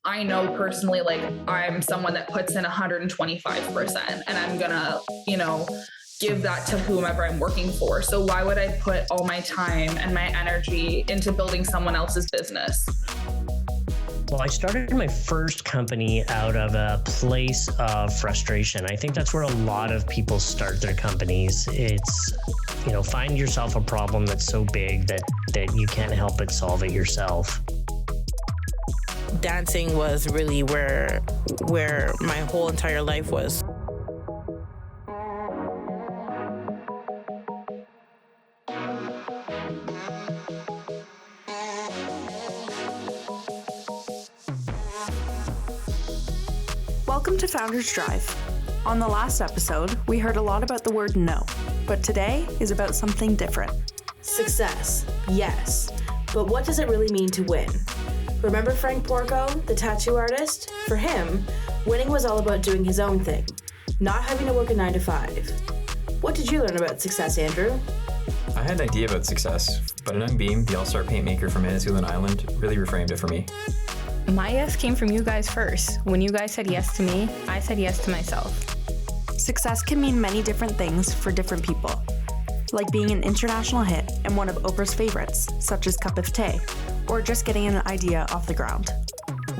I know personally, like, I'm someone that puts in 125% and I'm gonna, give that to whomever I'm working for. So why would I put all my time and my energy into building someone else's business? Well, I started my first company out of a place of frustration. I think that's where a lot of people start their companies. It's, find yourself a problem that's so big that you can't help but solve it yourself. Dancing was really where my whole entire life was. Welcome to Founders Drive. On the last episode, we heard a lot about the word no, but today is about something different. Success, yes, but what does it really mean to win? Remember Frank Porco, the tattoo artist? For him, winning was all about doing his own thing, not having to work a 9-to-5. What did you learn about success, Andrew? I had an idea about success, but an Beam, the all-star paint maker from Manitoulin Island, really reframed it for me. My yes came from you guys first. When you guys said yes to me, I said yes to myself. Success can mean many different things for different people, like being an international hit and one of Oprah's favorites, such as Cup of Tea, or just getting an idea off the ground.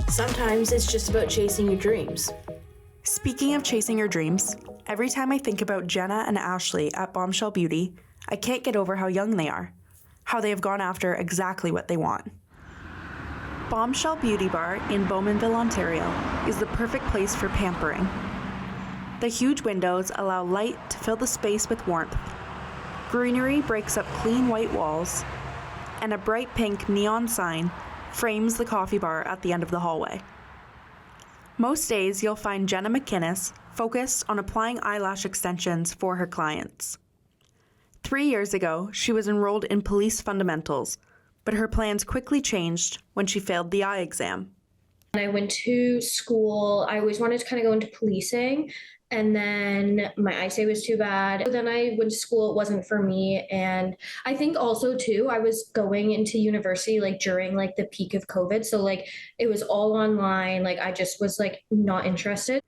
Sometimes it's just about chasing your dreams. Speaking of chasing your dreams, every time I think about Jenna and Ashley at Bombshell Beauty, I can't get over how young they are, how they have gone after exactly what they want. Bombshell Beauty Bar in Bowmanville, Ontario is the perfect place for pampering. The huge windows allow light to fill the space with warmth. Greenery breaks up clean white walls, and a bright pink neon sign frames the coffee bar at the end of the hallway. Most days you'll find Jenna McInnes focused on applying eyelash extensions for her clients. 3 years ago, she was enrolled in police fundamentals, but her plans quickly changed when she failed the eye exam. I went to school. I always wanted to kind of go into policing, and then my eyesight was too bad. Then I went to school. It wasn't for me. And I think also too, I was going into university during the peak of COVID. So it was all online. I just was not interested.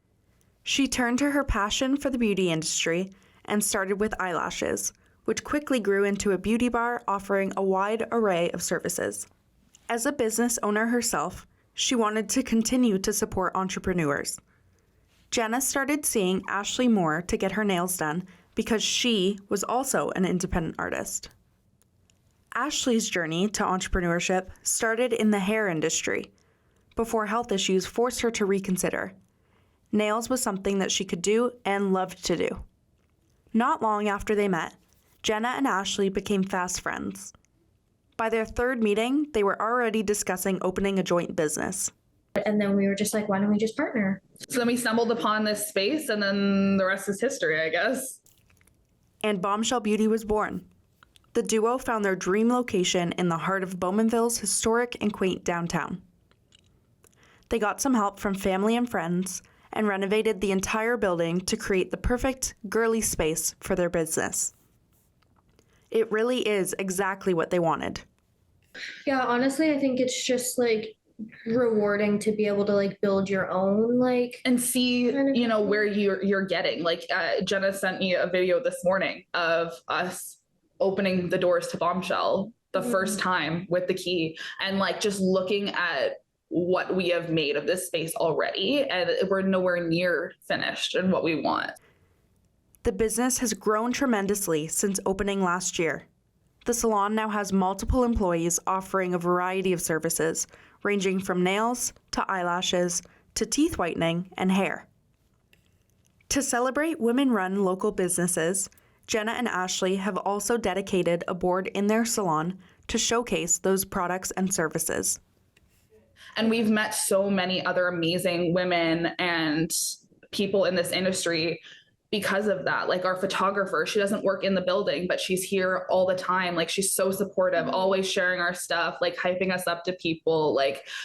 She turned to her passion for the beauty industry and started with eyelashes, which quickly grew into a beauty bar offering a wide array of services. As a business owner herself, she wanted to continue to support entrepreneurs. Jenna started seeing Ashley more to get her nails done because she was also an independent artist. Ashley's journey to entrepreneurship started in the hair industry before health issues forced her to reconsider. Nails was something that she could do and loved to do. Not long after they met, Jenna and Ashley became fast friends. By their third meeting, they were already discussing opening a joint business. And then we were just why don't we just partner? So then we stumbled upon this space, and then the rest is history, I guess. And Bombshell Beauty was born. The duo found their dream location in the heart of Bowmanville's historic and quaint downtown. They got some help from family and friends and renovated the entire building to create the perfect girly space for their business. It really is exactly what they wanted. Yeah, honestly, I think it's just rewarding to be able to build your own and see where you're getting. Jenna sent me a video this morning of us opening the doors to Bombshell the first time with the key, and just looking at what we have made of this space already, and we're nowhere near finished in what we want. The business has grown tremendously since opening last year. The salon now has multiple employees offering a variety of services, ranging from nails to eyelashes to teeth whitening and hair. To celebrate women-run local businesses, Jenna and Ashley have also dedicated a board in their salon to showcase those products and services. And we've met so many other amazing women and people in this industry because of that. Our photographer, she doesn't work in the building, but she's here all the time. She's so supportive, always sharing our stuff, hyping us up to people,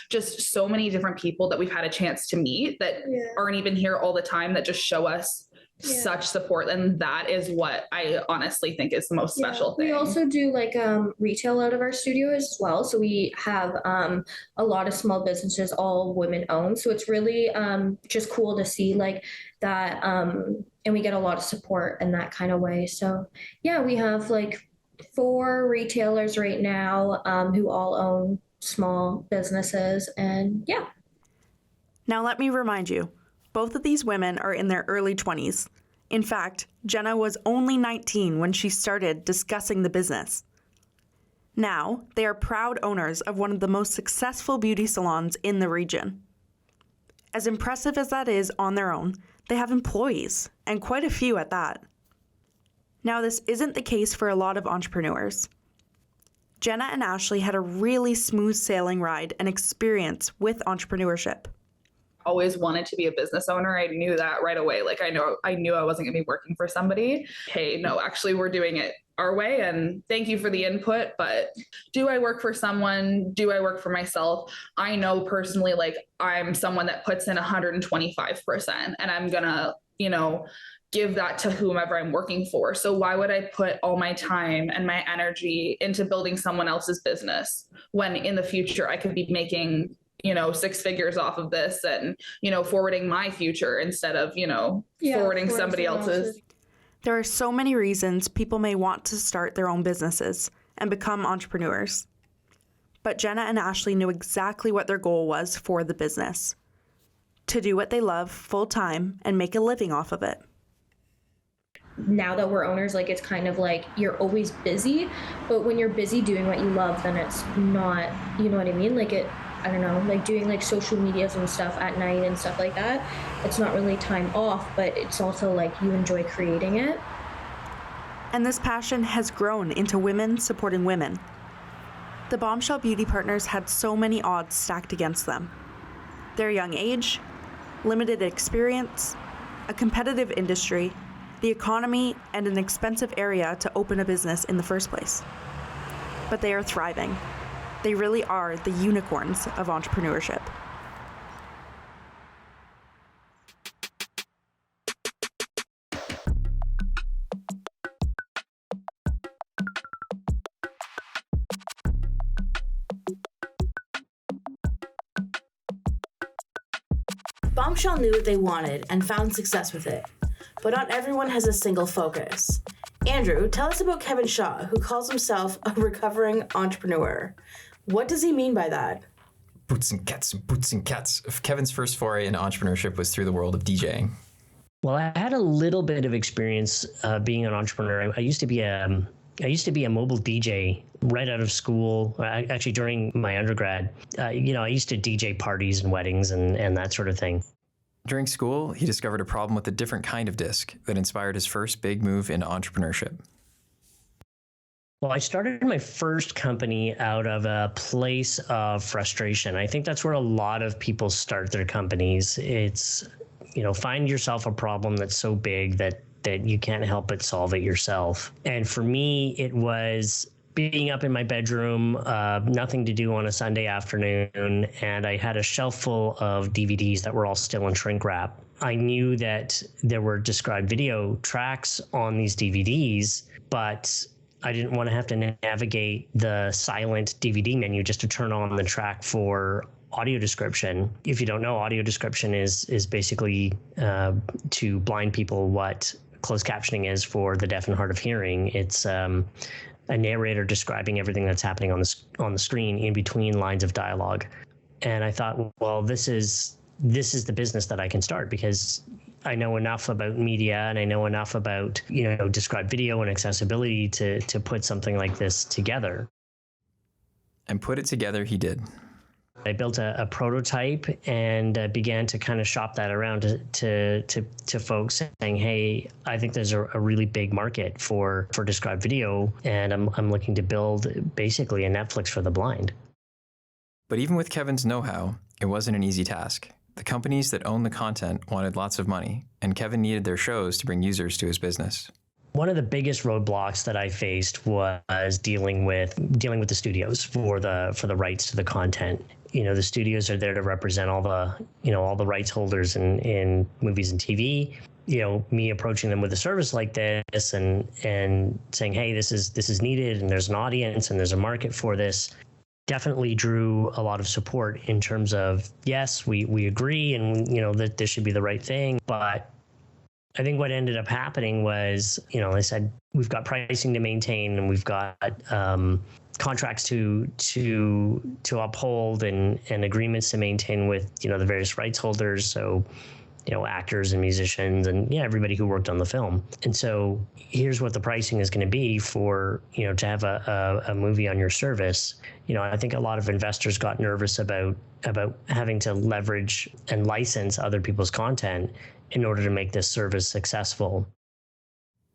just so many different people that we've had a chance to meet that aren't even here all the time, that just show us such support, and that is what I honestly think is the most special thing. We also do like retail out of our studio as well, so we have a lot of small businesses, all women owned, so it's really just cool to see like that, and we get a lot of support in that kind of way. So yeah, we have like 4 retailers right now who all own small businesses, and yeah. Now let me remind you, both of these women are in their early 20s. In fact, Jenna was only 19 when she started discussing the business. Now, they are proud owners of one of the most successful beauty salons in the region. As impressive as that is on their own, they have employees, and quite a few at that. Now, this isn't the case for a lot of entrepreneurs. Jenna and Ashley had a really smooth sailing ride and experience with entrepreneurship. Always wanted to be a business owner. I knew that right away. Like I knew I wasn't going to be working for somebody. Hey, no, actually we're doing it our way, and thank you for the input, but do I work for someone? Do I work for myself? I know personally, like I'm someone that puts in 125%, and I'm going to, give that to whomever I'm working for. So why would I put all my time and my energy into building someone else's business when in the future I could be making 6 figures off of this and, forwarding my future instead of, forwarding somebody else's. There are so many reasons people may want to start their own businesses and become entrepreneurs. But Jenna and Ashley knew exactly what their goal was for the business: to do what they love full time and make a living off of it. Now that we're owners, like it's kind of like you're always busy, but when you're busy doing what you love, then it's not, you know what I mean? Like I don't know, like doing like social medias and stuff at night and stuff like that. It's not really time off, but it's also like you enjoy creating it. And this passion has grown into women supporting women. The Bombshell Beauty Partners had so many odds stacked against them. Their young age, limited experience, a competitive industry, the economy, and an expensive area to open a business in the first place. But they are thriving. They really are the unicorns of entrepreneurship. Bombshell knew what they wanted and found success with it. But not everyone has a single focus. Andrew, tell us about Kevin Shaw, who calls himself a recovering entrepreneur. What does he mean by that? Boots and cats. Kevin's first foray into entrepreneurship was through the world of DJing. Well, I had a little bit of experience being an entrepreneur. I used to be a mobile DJ right out of school. Actually, during my undergrad, I used to DJ parties and weddings and that sort of thing. During school, he discovered a problem with a different kind of disc that inspired his first big move into entrepreneurship. Well, I started my first company out of a place of frustration. I think that's where a lot of people start their companies. It's, find yourself a problem that's so big that you can't help but solve it yourself. And for me, it was being up in my bedroom, nothing to do on a Sunday afternoon, and I had a shelf full of DVDs that were all still in shrink wrap. I knew that there were described video tracks on these DVDs, but I didn't want to have to navigate the silent DVD menu just to turn on the track for audio description. If you don't know, audio description is basically to blind people what closed captioning is for the deaf and hard of hearing. It's a narrator describing everything that's happening on the screen in between lines of dialogue. And I thought, well, this is the business that I can start, because I know enough about media and I know enough about, described video and accessibility to put something like this together. And put it together he did. I built a prototype and began to kind of shop that around to folks, saying, hey, I think there's a really big market for described video, and I'm looking to build basically a Netflix for the blind. But even with Kevin's know-how, it wasn't an easy task. The companies that owned the content wanted lots of money, and Kevin needed their shows to bring users to his business. One of the biggest roadblocks that I faced was dealing with the studios for the rights to the content. The studios are there to represent all the rights holders in movies and TV. me approaching them with a service like this and saying, hey, this is needed and there's an audience and there's a market for this, definitely drew a lot of support in terms of, yes, we agree and, that this should be the right thing. But I think what ended up happening was, they said, we've got pricing to maintain and we've got contracts to uphold and agreements to maintain with, the various rights holders. So, actors and musicians and everybody who worked on the film. And so here's what the pricing is going to be for, to have a movie on your service. I think a lot of investors got nervous about having to leverage and license other people's content in order to make this service successful.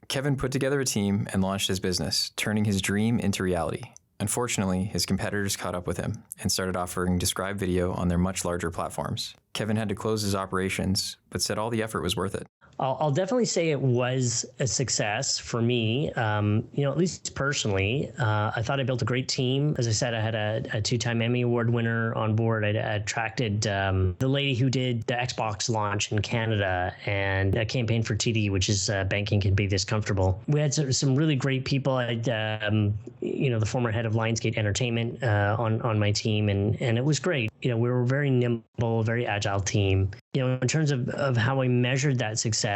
Kevin put together a team and launched his business, turning his dream into reality. Unfortunately, his competitors caught up with him and started offering described video on their much larger platforms. Kevin had to close his operations, but said all the effort was worth it. I'll definitely say it was a success for me, at least personally. I thought I built a great team. As I said, I had a 2-time Emmy Award winner on board. I attracted the lady who did the Xbox launch in Canada and a campaign for TD, which is banking can be this comfortable. We had some really great people. I had, the former head of Lionsgate Entertainment on my team, and it was great. We were a very nimble, very agile team. In terms of how I measured that success,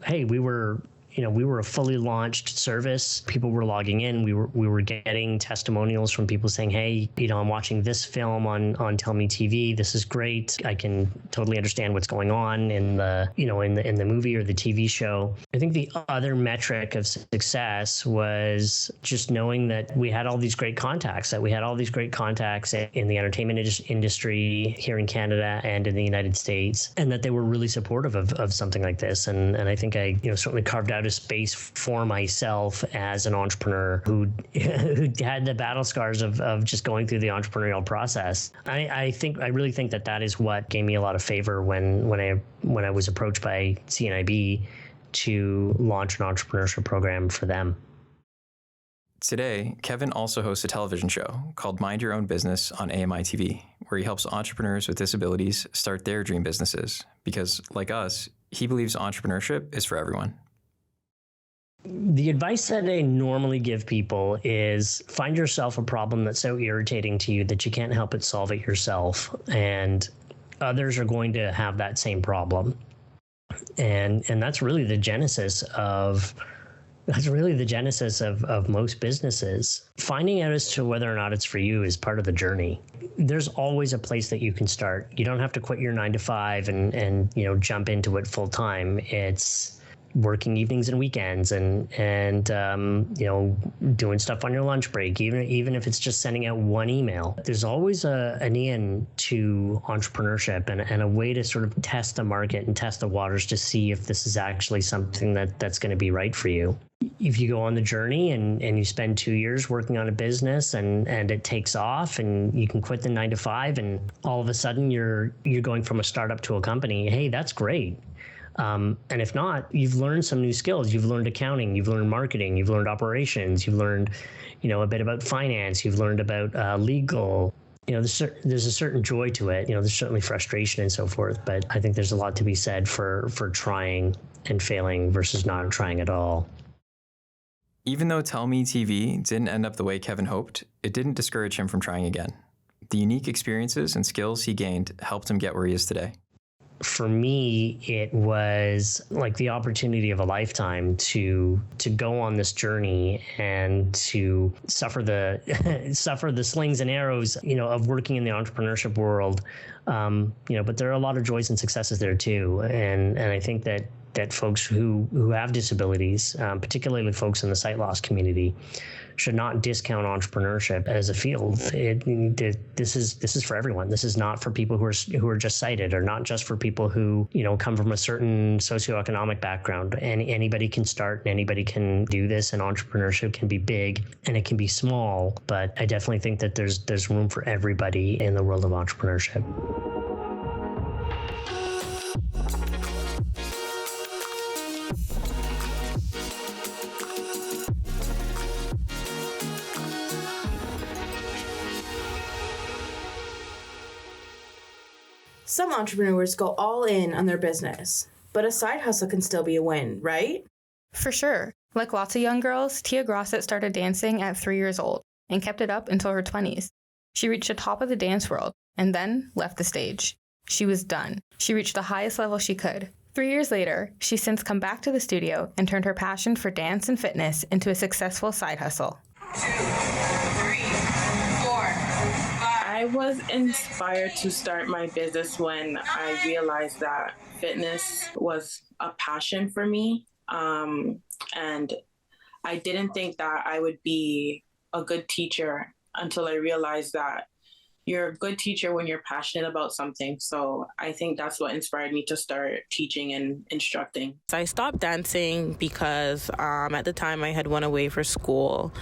hey, we were a fully launched service. People were logging in. We were getting testimonials from people saying, hey, I'm watching this film on Tell Me TV. This is great. I can totally understand what's going on in the movie or the TV show. I think the other metric of success was just knowing that we had all these great contacts, in the entertainment industry here in Canada and in the United States, and that they were really supportive of something like this. And I think I certainly carved out a space for myself as an entrepreneur who had the battle scars of just going through the entrepreneurial process. I really think that is what gave me a lot of favor when I was approached by CNIB to launch an entrepreneurship program for them. Today, Kevin also hosts a television show called Mind Your Own Business on AMI TV, where he helps entrepreneurs with disabilities start their dream businesses. Because, like us, he believes entrepreneurship is for everyone. The advice that I normally give people is find yourself a problem that's so irritating to you that you can't help but solve it yourself. And others are going to have that same problem. And that's really the genesis of most businesses. Finding out as to whether or not it's for you is part of the journey. There's always a place that you can start. You don't have to quit your 9 to 5 and jump into it full time. It's working evenings and weekends and doing stuff on your lunch break, even if it's just sending out one email. There's always an in to entrepreneurship and a way to sort of test the market and test the waters to see if this is actually something that's going to be right for you. If you go on the journey and you spend 2 years working on a business and it takes off and you can quit the 9 to 5 and all of a sudden you're going from a startup to a company, hey, that's great. And if not, you've learned some new skills. You've learned accounting, you've learned marketing, you've learned operations, you've learned, a bit about finance, you've learned about legal. There's a certain joy to it. There's certainly frustration and so forth, but I think there's a lot to be said for trying and failing versus not trying at all. Even though Tell Me TV didn't end up the way Kevin hoped, it didn't discourage him from trying again. The unique experiences and skills he gained helped him get where he is today. For me, it was like the opportunity of a lifetime to go on this journey and to suffer the slings and arrows, of working in the entrepreneurship world. But there are a lot of joys and successes there too. And I think that folks who have disabilities, particularly folks in the sight loss community, should not discount entrepreneurship as a field. This is for everyone. This is not for people who are just sighted, or not just for people who come from a certain socioeconomic background. And anybody can start, and anybody can do this. And entrepreneurship can be big and it can be small. But I definitely think that there's room for everybody in the world of entrepreneurship. Some entrepreneurs go all in on their business. but a side hustle can still be a win, right? For sure. Like lots of young girls, Tia Grossett started dancing at 3 years old and kept it up until her 20s. She reached the top of the dance world and then left the stage. She was done. She reached the highest level she could. 3 years later, she's since come back to the studio and turned her passion for dance and fitness into a successful side hustle. 2, 3, 4, 5. I was inspired to start my business when I realized that fitness was a passion for me. And I didn't think that I would be a good teacher until I realized that you're a good teacher when you're passionate about something. So I think that's what inspired me to start teaching and instructing. So I stopped dancing because at the time I had went away for school.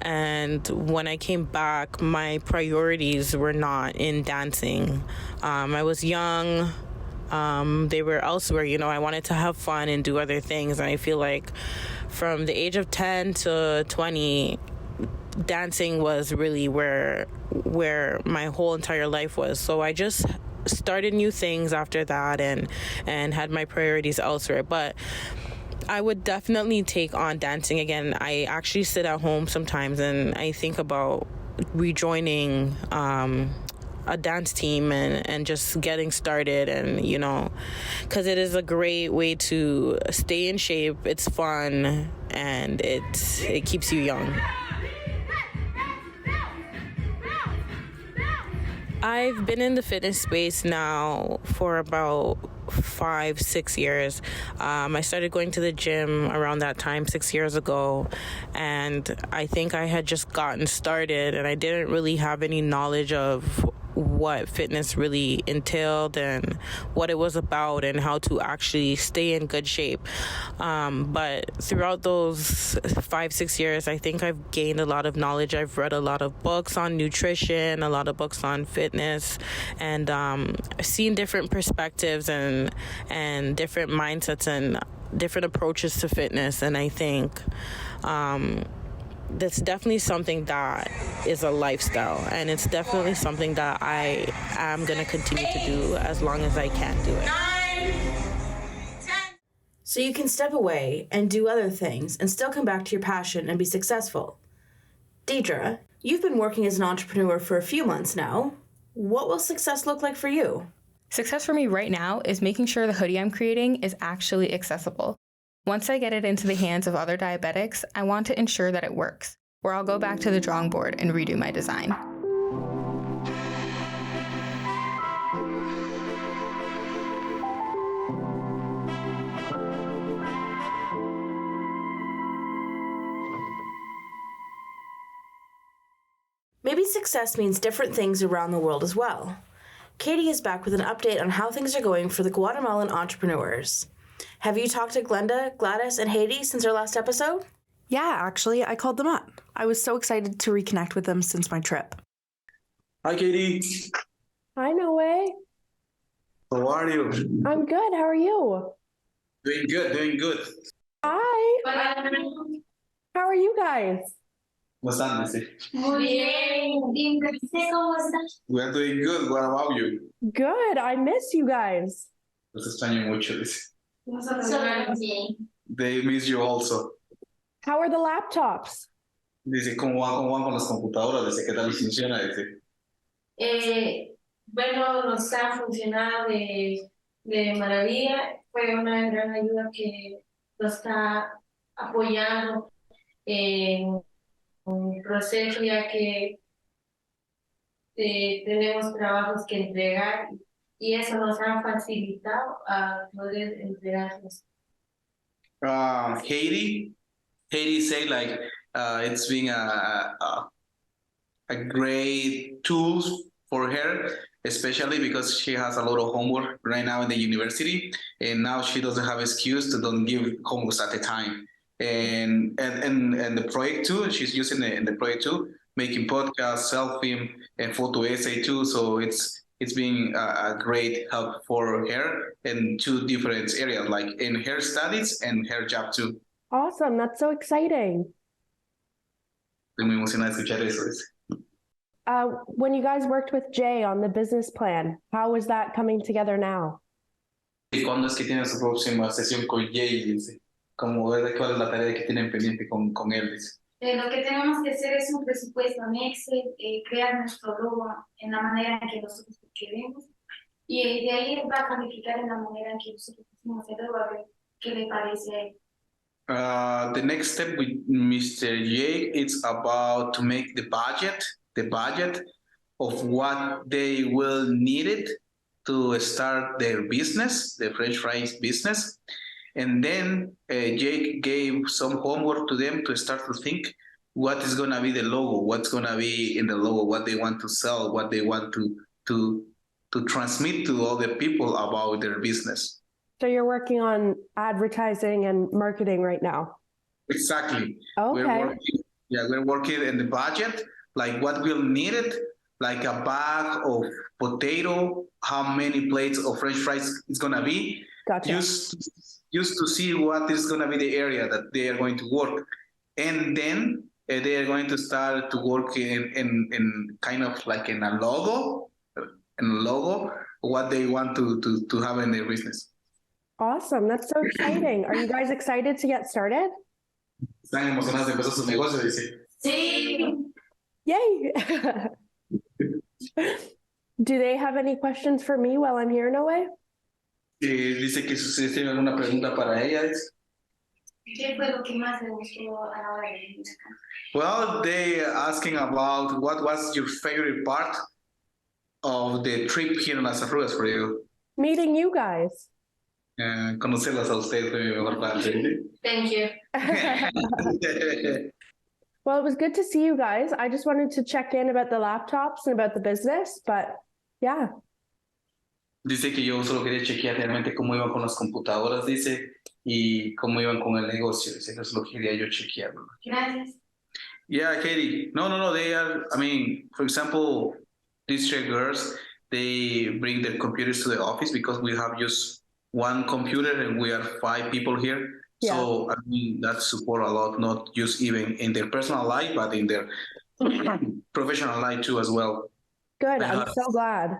And when I came back, my priorities were not in dancing. I was young. They were elsewhere. I wanted to have fun and do other things. And I feel like from the age of 10 to 20, dancing was really where my whole entire life was. So I just started new things after that and had my priorities elsewhere. But I would definitely take on dancing again. I actually sit at home sometimes and I think about rejoining a dance team and just getting started, and because it is a great way to stay in shape. It's fun and it keeps you young. I've been in the fitness space now for about 5-6 years. I started going to the gym around that time 6 years ago, and I think I had just gotten started and I didn't really have any knowledge of what fitness really entailed and what it was about and how to actually stay in good shape. But throughout those 5-6 years, I think I've gained a lot of knowledge. I've read a lot of books on nutrition, a lot of books on fitness, and seen different perspectives and different mindsets and different approaches to fitness. And I think that's definitely something that is a lifestyle, and it's definitely something that I am going to continue to do as long as I can do it. So you can step away and do other things and still come back to your passion and be successful. Deidre, you've been working as an entrepreneur for a few months now. What will success look like for you? Success for me right now is making sure the hoodie I'm creating is actually accessible. Once I get it into the hands of other diabetics, I want to ensure that it works, or I'll go back to the drawing board and redo my design. Maybe success means different things around the world as well. Katie is back with an update on how things are going for the Guatemalan entrepreneurs. Have you talked to Glenda, Gladys, and Haiti since our last episode? Yeah, actually, I called them up. I was so excited to reconnect with them since my trip. Hi, Katie. Hi, Noe. How are you? I'm good. How are you? Doing good. Hi. How are you guys? ¿Cómo están? Muy bien. ¿Cómo estás? We are doing good. What about you? Good. I miss you guys. Los extraño mucho, dice. Nosotros bien. They miss you also. How are the laptops? Dice, ¿cómo van con las computadoras? Dice, ¿qué tal funciona? Dice. Bueno, nos está funcionando de maravilla. Fue una gran ayuda que nos está apoyando en un proceso, ya que tenemos trabajos que entregar y eso nos ha facilitado a poder entregarlos. Haiti say like it's been a great tool for her, especially because she has a lot of homework right now in the university, and now she doesn't have excuse to don't give homework at the time. And the project too, she's using it in the project too, making podcasts, self-film, and photo essay too. So it's been a great help for her in two different areas, like in her studies and her job too. Awesome. That's so exciting. Estoy muy emocionada de escuchar eso. When you guys worked with Jay on the business plan, how is that coming together now? ¿Y cuándo es que tiene su próxima sesión con Jay? Dice. Como ver cuál es la tarea que tienen pendiente con él, dice. Lo que tenemos que hacer es un presupuesto en Excel, crear nuestro logo en la manera en que nosotros queremos y de ahí va a calificar en la manera en que nosotros quisimos hacerlo, a ver qué le parece a él. The next step with Mr. Jay, it's about to make the budget of what they will need it to start their business, the French fries business. And then Jake gave some homework to them to start to think what is going to be the logo, what's going to be in the logo, what they want to sell, what they want to transmit to other people about their business. So you're working on advertising and marketing right now? Exactly. Okay. We're working in the budget, like what we'll need it, like a bag of potato, how many plates of French fries it's going to be. Gotcha. Just to see what is going to be the area that they are going to work. And then they are going to start to work in kind of like in a logo, what they want to have in their business. Awesome. That's so exciting. Are you guys excited to get started? Están emocionados de empezar su negocio, dice. Sí. Yay. Do they have any questions for me while I'm here, Noe? Dice que si ustedes tienen alguna pregunta para ella. ¿Qué fue lo que más le gustó a la hora de venir acá? Well, they are asking about what was your favorite part of the trip here in Las Arrugas for you. Meeting you guys. Conocerlas a ustedes fue mi mejor parte. Thank you. Well, it was good to see you guys. I just wanted to check in about the laptops and about the business, but yeah. Dice que yo solo quería chequear realmente cómo iban con las computadoras, dice, y cómo iban con el negocio. Dice, eso es lo que quería yo chequear. Gracias. Yeah, Katie. No, they are, I mean, for example, these three girls, they bring their computers to the office because we have just one computer and we are 5 people here. Yeah. So, I mean, that support a lot, not just even in their personal life, but in their professional life too as well. Good, I'm so glad.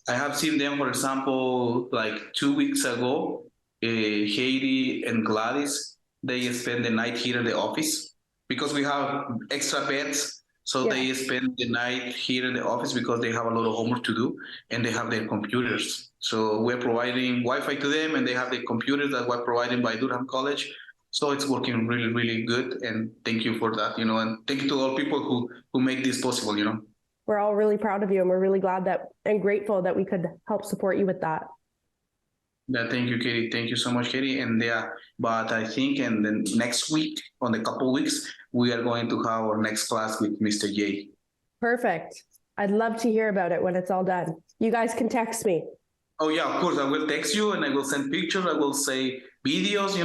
I have seen them, for example, like 2 weeks ago, Haiti and Gladys, they spend the night here in the office because we have extra beds. So they spend the night here in the office because they have a lot of homework to do and they have their computers. So we're providing Wi-Fi to them and they have the computers that were provided by Durham College. So it's working really, really good. And thank you for that, and thank you to all people who make this possible, We're all really proud of you and we're really glad and grateful that we could help support you with that. Yeah, thank you, Katie. Thank you so much, Katie. And but I think in the next week, on the couple weeks, we are going to have our next class with Mr. J. Perfect. I'd love to hear about it when it's all done. You guys can text me. Oh yeah, of course. I will text you and I will send pictures. I will say videos,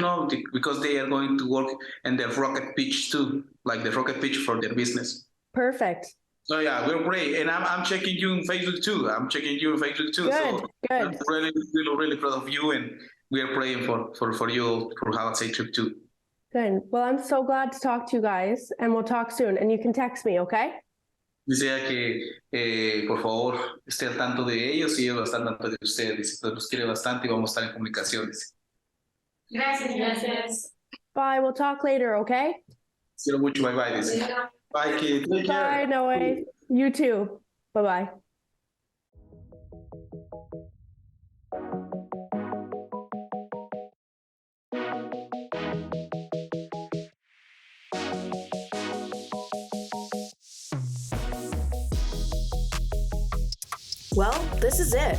because they are going to work in the rocket pitch too, like the rocket pitch for their business. Perfect. So yeah, we're great, and I'm checking you on Facebook too. Good, so good. I'm really proud of you, and we are praying for you for have a safe trip too. Good. Well, I'm so glad to talk to you guys, and we'll talk soon. And you can text me, okay? Dice que por favor esté al tanto de ellos y ellos están al tanto de ustedes. Dice que los quiere bastante y vamos a estar en comunicación. Dice. Gracias. Bye. We'll talk later, okay? Quiero mucho. Bye. Dice. Bye, kid. Take care. Bye, Noe. You too. Bye-bye. Well, this is it.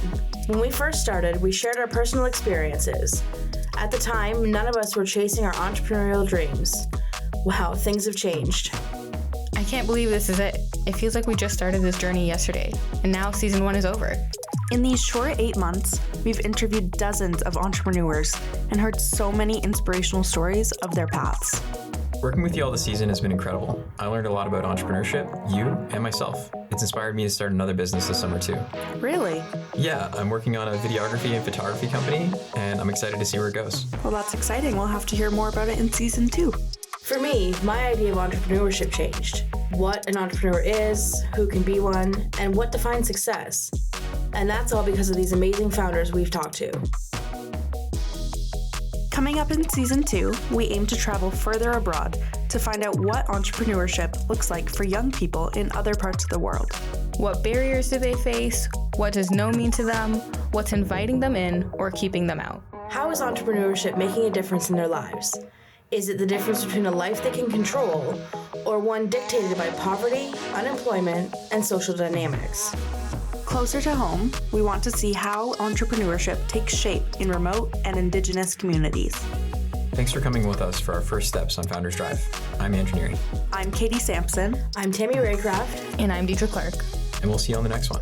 When we first started, we shared our personal experiences. At the time, none of us were chasing our entrepreneurial dreams. Wow, things have changed. I can't believe this is it. It feels like we just started this journey yesterday, and now season 1 is over. In these short 8 months, we've interviewed dozens of entrepreneurs and heard so many inspirational stories of their paths. Working with you all this season has been incredible. I learned a lot about entrepreneurship, you, and myself. It's inspired me to start another business this summer too. Really? Yeah, I'm working on a videography and photography company, and I'm excited to see where it goes. Well, that's exciting. We'll have to hear more about it in season 2. For me, my idea of entrepreneurship changed. What an entrepreneur is, who can be one, and what defines success. And that's all because of these amazing founders we've talked to. Coming up in season 2, we aim to travel further abroad to find out what entrepreneurship looks like for young people in other parts of the world. What barriers do they face? What does no mean to them? What's inviting them in or keeping them out? How is entrepreneurship making a difference in their lives? Is it the difference between a life they can control or one dictated by poverty, unemployment, and social dynamics? Closer to home, we want to see how entrepreneurship takes shape in remote and Indigenous communities. Thanks for coming with us for our first steps on Founders Drive. I'm Andrew Neary. I'm Katie Sampson. I'm Tammy Raycraft. And I'm Deidre Clark. And we'll see you on the next one.